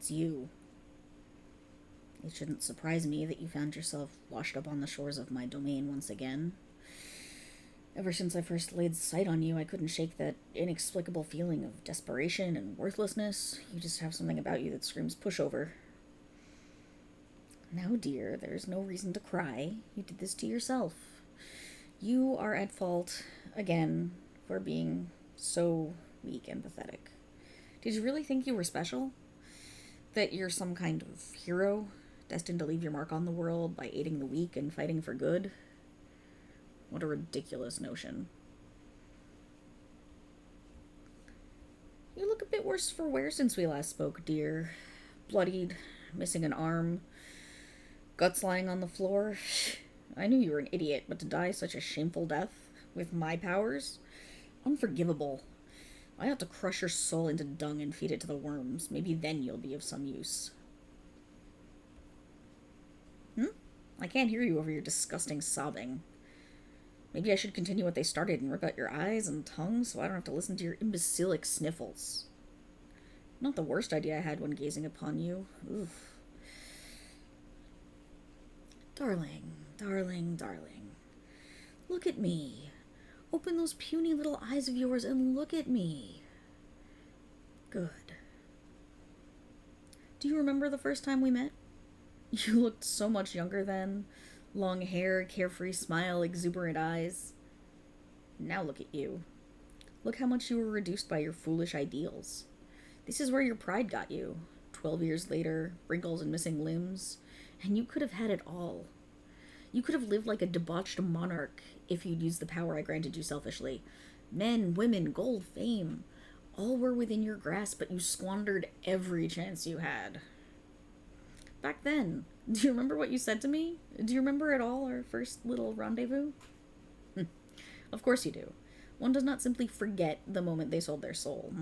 it's you. It shouldn't surprise me that you found yourself washed up on the shores of my domain once again. Ever since I first laid sight on you, I couldn't shake that inexplicable feeling of desperation and worthlessness. You just have something about you that screams pushover. Now, dear, there's no reason to cry. You did this to yourself. You are at fault, again, for being so weak and pathetic. Did you really think you were special? That you're some kind of hero, destined to leave your mark on the world by aiding the weak and fighting for good? What a ridiculous notion. You look a bit worse for wear since we last spoke, dear. Bloodied, missing an arm, guts lying on the floor. I knew you were an idiot, but to die such a shameful death, with my powers? Unforgivable. I ought to crush your soul into dung and feed it to the worms. Maybe then you'll be of some use. I can't hear you over your disgusting sobbing. Maybe I should continue what they started and rip out your eyes and tongue so I don't have to listen to your imbecilic sniffles. Not the worst idea I had when gazing upon you. Oof. Darling, darling, darling. Look at me. Open those puny little eyes of yours and look at me. Good. Do you remember the first time we met? You looked so much younger then. Long hair, carefree smile, exuberant eyes. Now look at you. Look how much you were reduced by your foolish ideals. This is where your pride got you. 12 years later, wrinkles and missing limbs. And you could have had it all. You could have lived like a debauched monarch if you'd used the power I granted you selfishly. Men, women, gold, fame. All were within your grasp, but you squandered every chance you had. Back then, do you remember what you said to me? Do you remember at all our first little rendezvous? Of course you do. One does not simply forget the moment they sold their soul.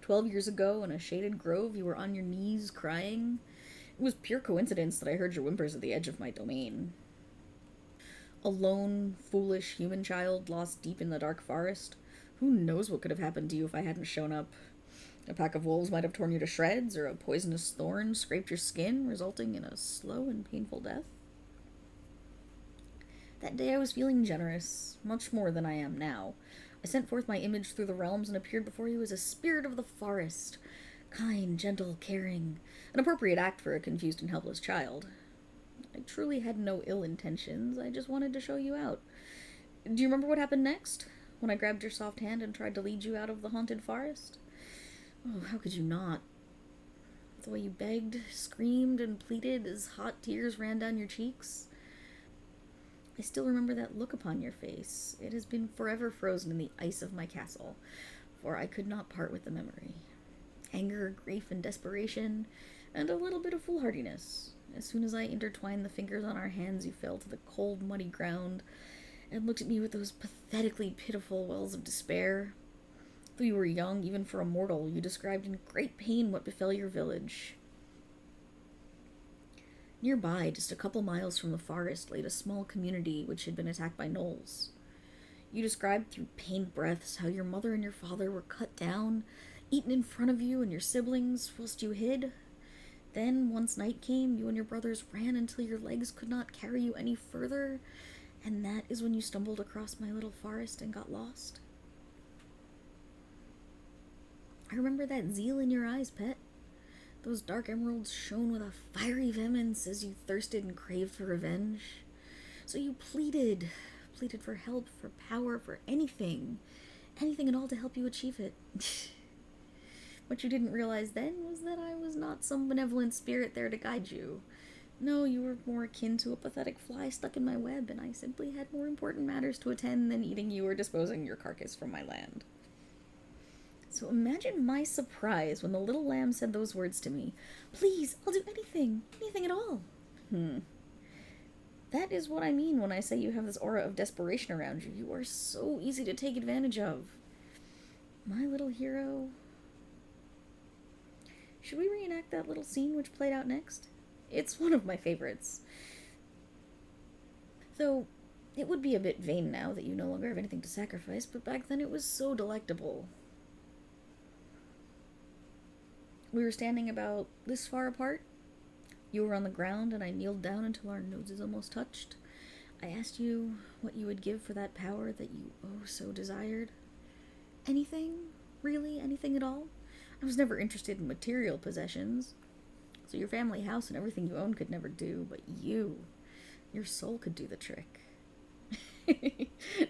12 years ago, in a shaded grove, you were on your knees crying. It was pure coincidence that I heard your whimpers at the edge of my domain. A lone, foolish human child lost deep in the dark forest. Who knows what could have happened to you if I hadn't shown up? A pack of wolves might have torn you to shreds, or a poisonous thorn scraped your skin, resulting in a slow and painful death. That day I was feeling generous, much more than I am now. I sent forth my image through the realms and appeared before you as a spirit of the forest. Kind, gentle, caring. An appropriate act for a confused and helpless child. I truly had no ill intentions, I just wanted to show you out. Do you remember what happened next? When I grabbed your soft hand and tried to lead you out of the haunted forest? Oh, how could you not? The way you begged, screamed, and pleaded as hot tears ran down your cheeks. I still remember that look upon your face. It has been forever frozen in the ice of my castle, for I could not part with the memory. Anger, grief, and desperation, and a little bit of foolhardiness. As soon as I intertwined the fingers on our hands, you fell to the cold, muddy ground and looked at me with those pathetically pitiful wells of despair. Though you were young, even for a mortal, you described in great pain what befell your village. Nearby, just a couple miles from the forest, laid a small community which had been attacked by gnolls. You described through pained breaths how your mother and your father were cut down, eaten in front of you and your siblings, whilst you hid. Then, once night came, you and your brothers ran until your legs could not carry you any further, and that is when you stumbled across my little forest and got lost. I remember that zeal in your eyes, pet. Those dark emeralds shone with a fiery vehemence as you thirsted and craved for revenge. So you pleaded for help, for power, for anything at all to help you achieve it. What you didn't realize then was that I was not some benevolent spirit there to guide you. No, you were more akin to a pathetic fly stuck in my web, and I simply had more important matters to attend than eating you or disposing your carcass from my land. So imagine my surprise when the little lamb said those words to me. Please, I'll do anything at all. That is what I mean when I say you have this aura of desperation around you. You are so easy to take advantage of. My little hero. Should we reenact that little scene which played out next? It's one of my favorites. Though, it would be a bit vain now that you no longer have anything to sacrifice, but back then it was so delectable. We were standing about this far apart. You were on the ground, and I kneeled down until our noses almost touched. I asked you what you would give for that power that you oh so desired. Anything? Really? Anything at all? I was never interested in material possessions. So your family house and everything you own could never do, but your soul could do the trick.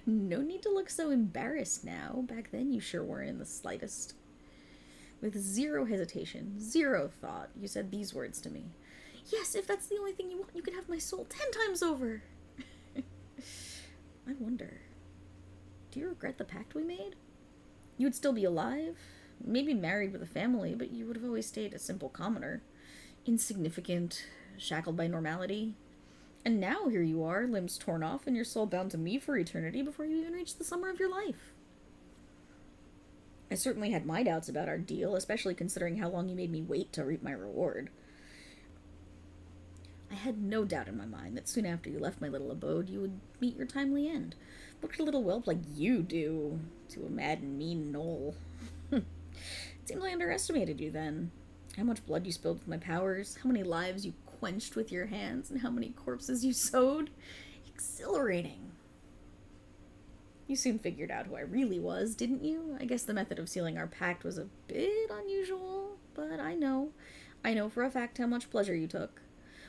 No need to look so embarrassed now. Back then you sure weren't in the slightest. With zero hesitation, zero thought, you said these words to me. Yes, if that's the only thing you want, you can have my soul 10 times over. I wonder, do you regret the pact we made? You would still be alive, maybe married with a family, but you would have always stayed a simple commoner. Insignificant, shackled by normality. And now here you are, limbs torn off, and your soul bound to me for eternity before you even reach the summer of your life. I certainly had my doubts about our deal, especially considering how long you made me wait to reap my reward. I had no doubt in my mind that soon after you left my little abode, you would meet your timely end. What could a little whelp like you do to a mad and mean gnoll? It seems I underestimated you then. How much blood you spilled with my powers, how many lives you quenched with your hands, and how many corpses you sowed. Exhilarating. You soon figured out who I really was, didn't you? I guess the method of sealing our pact was a bit unusual, but I know for a fact how much pleasure you took.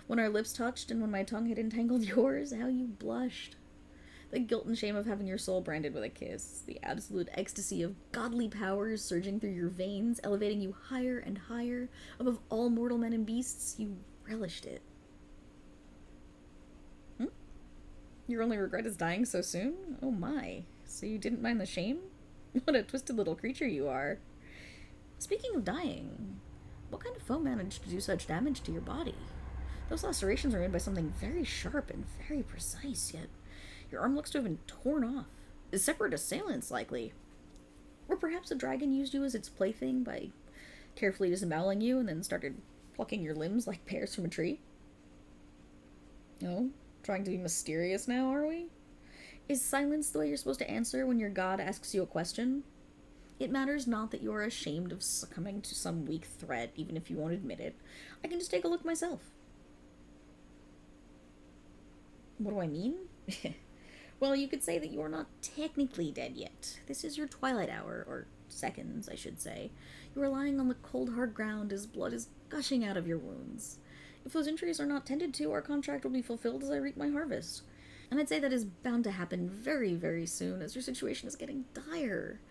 When our lips touched and when my tongue had entangled yours, how you blushed. The guilt and shame of having your soul branded with a kiss, the absolute ecstasy of godly powers surging through your veins, elevating you higher and higher, above all mortal men and beasts, you relished it. Your only regret is dying so soon? Oh my, so you didn't mind the shame? What a twisted little creature you are. Speaking of dying, what kind of foe managed to do such damage to your body? Those lacerations are made by something very sharp and very precise, yet your arm looks to have been torn off. Separate assailants, likely. Or perhaps a dragon used you as its plaything by carefully disemboweling you and then started plucking your limbs like pears from a tree. Oh? Trying to be mysterious now, are we? Is silence the way you're supposed to answer when your god asks you a question? It matters not that you are ashamed of succumbing to some weak threat, even if you won't admit it. I can just take a look myself. What do I mean? Well, you could say that you are not technically dead yet. This is your twilight hour, or seconds, I should say. You are lying on the cold, hard ground as blood is gushing out of your wounds. If those injuries are not tended to, our contract will be fulfilled as I reap my harvest. And I'd say that is bound to happen very, very soon, as your situation is getting dire.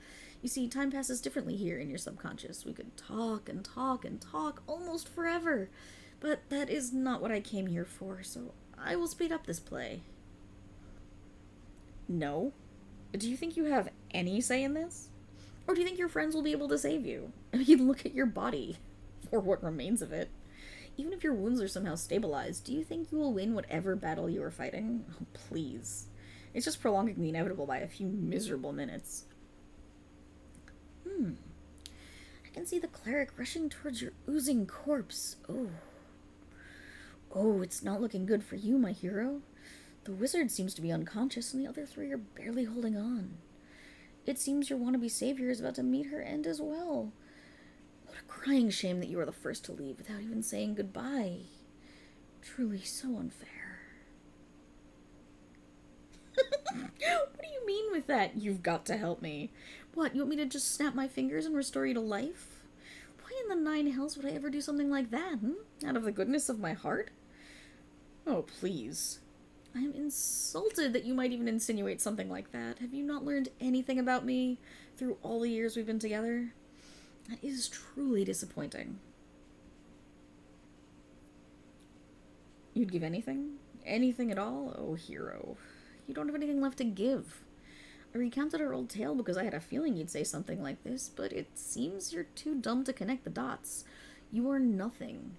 You see, time passes differently here in your subconscious. We could talk and talk and talk almost forever. But that is not what I came here for, so I will speed up this play. No? Do you think you have any say in this? Or do you think your friends will be able to save you? I mean, look at your body. Or what remains of it. Even if your wounds are somehow stabilized, do you think you will win whatever battle you are fighting? Oh, please. It's just prolonging the inevitable by a few miserable minutes. I can see the cleric rushing towards your oozing corpse. Oh, it's not looking good for you, my hero. The wizard seems to be unconscious, and the other three are barely holding on. It seems your wannabe savior is about to meet her end as well. What a crying shame that you are the first to leave without even saying goodbye. Truly so unfair. What do you mean with that? You've got to help me. What, you want me to just snap my fingers and restore you to life? Why in the nine hells would I ever do something like that, Out of the goodness of my heart? Oh, please. I am insulted that you might even insinuate something like that. Have you not learned anything about me through all the years we've been together? That is truly disappointing. You'd give anything? Anything at all? Oh, hero. You don't have anything left to give. I recounted our old tale because I had a feeling you'd say something like this, but it seems you're too dumb to connect the dots. You are nothing.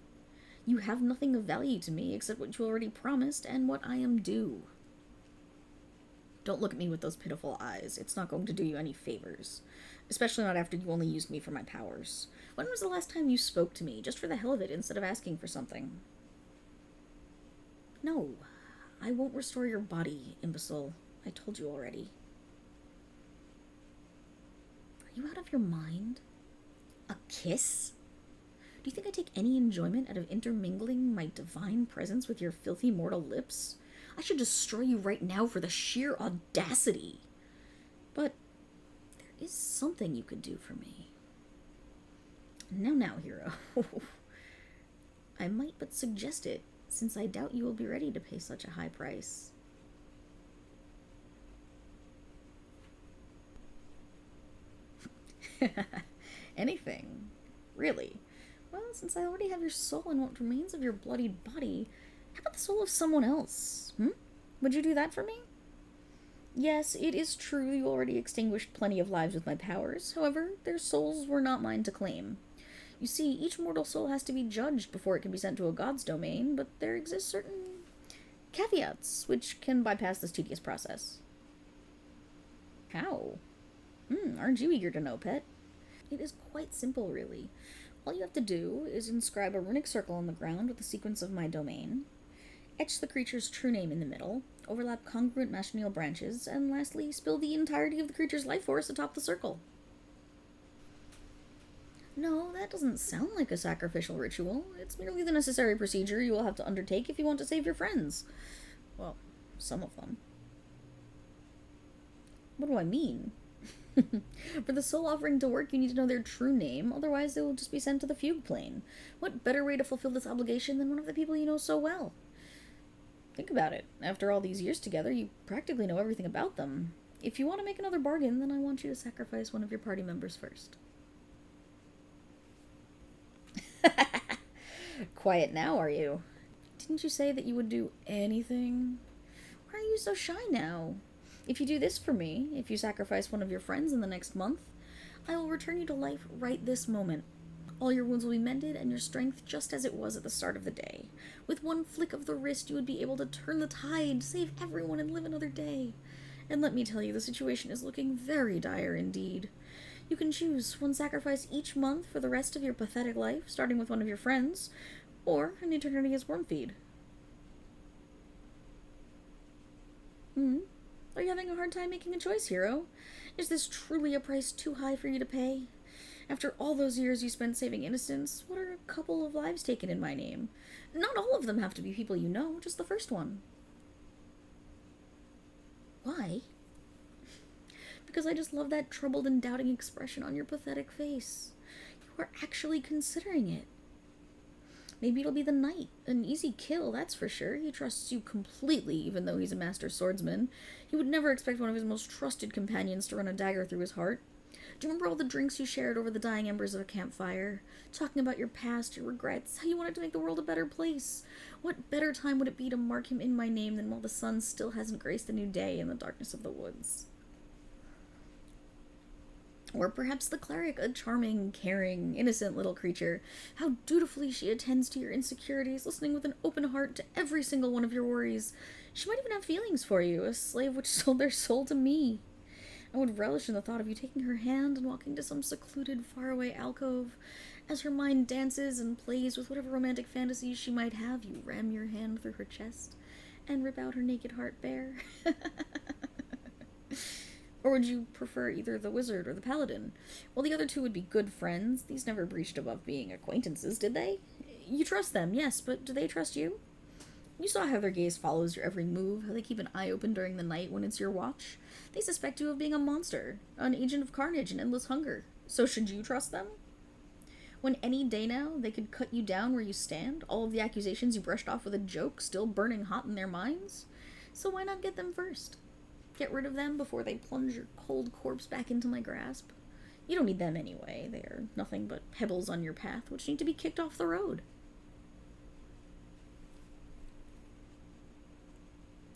You have nothing of value to me except what you already promised and what I am due. Don't look at me with those pitiful eyes. It's not going to do you any favors. Especially not after you only used me for my powers. When was the last time you spoke to me, just for the hell of it, instead of asking for something? No, I won't restore your body, imbecile. I told you already. Are you out of your mind? A kiss? you think I take any enjoyment out of intermingling my divine presence with your filthy mortal lips? I should destroy you right now for the sheer audacity. But there is something you could do for me. Now, hero. I might but suggest it, since I doubt you will be ready to pay such a high price. Anything. Really. Well, since I already have your soul and what remains of your bloodied body, how about the soul of someone else? Would you do that for me? Yes, it is true you already extinguished plenty of lives with my powers. However, their souls were not mine to claim. You see, each mortal soul has to be judged before it can be sent to a god's domain, but there exist certain caveats which can bypass this tedious process. How? Aren't you eager to know, pet? It is quite simple, really. All you have to do is inscribe a runic circle on the ground with the sequence of my domain, etch the creature's true name in the middle, overlap congruent machinal branches, and lastly, spill the entirety of the creature's life force atop the circle. No, that doesn't sound like a sacrificial ritual. It's merely the necessary procedure you will have to undertake if you want to save your friends. Well, some of them. What do I mean? For the soul offering to work, you need to know their true name, otherwise they will just be sent to the fugue plane. What better way to fulfill this obligation than one of the people you know so well? Think about it. After all these years together, you practically know everything about them. If you want to make another bargain, then I want you to sacrifice one of your party members first. Quiet now, are you? Didn't you say that you would do anything? Why are you so shy now? If you do this for me, if you sacrifice one of your friends in the next month, I will return you to life right this moment. All your wounds will be mended and your strength just as it was at the start of the day. With one flick of the wrist, you would be able to turn the tide, save everyone, and live another day. And let me tell you, the situation is looking very dire indeed. You can choose one sacrifice each month for the rest of your pathetic life, starting with one of your friends, or an eternity as worm feed. Are you having a hard time making a choice, hero? Is this truly a price too high for you to pay? After all those years you spent saving innocents, what are a couple of lives taken in my name? Not all of them have to be people you know, just the first one. Why? Because I just love that troubled and doubting expression on your pathetic face. You are actually considering it. Maybe it'll be the knight. An easy kill, that's for sure. He trusts you completely, even though he's a master swordsman. He would never expect one of his most trusted companions to run a dagger through his heart. Do you remember all the drinks you shared over the dying embers of a campfire? Talking about your past, your regrets, how you wanted to make the world a better place. What better time would it be to mark him in my name than while the sun still hasn't graced a new day in the darkness of the woods? Or perhaps the cleric, a charming, caring, innocent little creature. How dutifully she attends to your insecurities, listening with an open heart to every single one of your worries. She might even have feelings for you, a slave which sold their soul to me. I would relish in the thought of you taking her hand and walking to some secluded, faraway alcove. As her mind dances and plays with whatever romantic fantasies she might have, you ram your hand through her chest and rip out her naked heart bare. Or would you prefer either the wizard or the paladin? Well, the other two would be good friends. These never breached above being acquaintances, did they? You trust them, yes, but do they trust you? You saw how their gaze follows your every move, how they keep an eye open during the night when it's your watch. They suspect you of being a monster, an agent of carnage and endless hunger. So should you trust them? When any day now they could cut you down where you stand, all of the accusations you brushed off with a joke still burning hot in their minds? So why not get them first? Get rid of them before they plunge your cold corpse back into my grasp. You don't need them anyway. They are nothing but pebbles on your path, which need to be kicked off the road.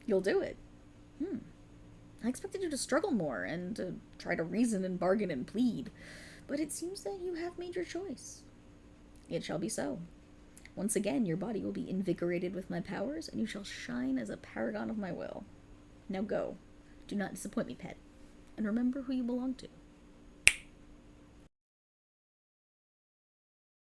You'll do it. I expected you to struggle more and to try to reason and bargain and plead, but it seems that you have made your choice. It shall be so. Once again, your body will be invigorated with my powers, and you shall shine as a paragon of my will. Now go. Do not disappoint me, pet. And remember who you belong to.